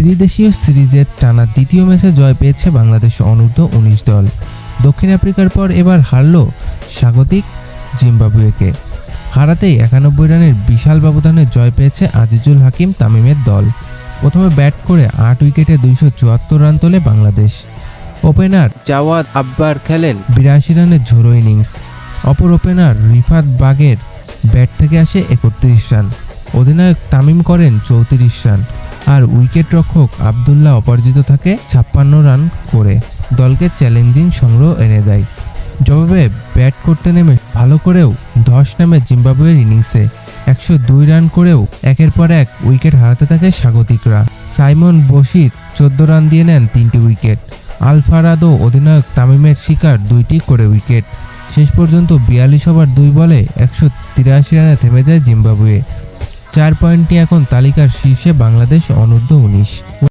ত্রিদেশীয় সিরিজের টানা দ্বিতীয় ম্যাচে জয় পেয়েছে বাংলাদেশ অনূর্ধ্ব-19 দল। দক্ষিণ আফ্রিকার পর এবার হারল স্বাগতিক জিম্বাবুয়েকে। হারাতেই 91 রানের বিশাল ব্যবধানে জয় পেয়েছে আজিজুল হাকিম তামিমের দল। প্রথমে ব্যাট করে 8 উইকেটে 274 রান তোলে বাংলাদেশ। ওপেনার জাওয়াদ আব্বার খেলেন 82 রানের ঝোড়ো ইনিংস। অপর ওপেনার রিফাত বাগের ব্যাট থেকে আসে 31 রান। অধিনায়ক তামিম করেন 34 রান, আর উইকেট রক্ষক আবদুল্লাহ অপরাজিত থাকে 56 রান করে দলকে চ্যালেঞ্জিং সংগ্রহ এনে দেয়। জবাবে ব্যাট করতে নেমে ভালো করেও ধস নামে জিম্বাবুয়ের ইনিংসে। 102 রান করেও একের পর এক উইকেট হারাতে থাকে স্বাগতিকরা। সাইমন বশির 14 রান দিয়ে নেন 3টি উইকেট। আলফারাদো অধিনায়ক তামিমের শিকার 2টি করে উইকেট। শেষ পর্যন্ত 42 ওভার 2 বলে 183 রানে থেমে যায় জিম্বাবুয়ে। 4 পয়েন্ট নিয়ে এখন তালিকার শীর্ষে বাংলাদেশ অনূর্ধ্ব-19।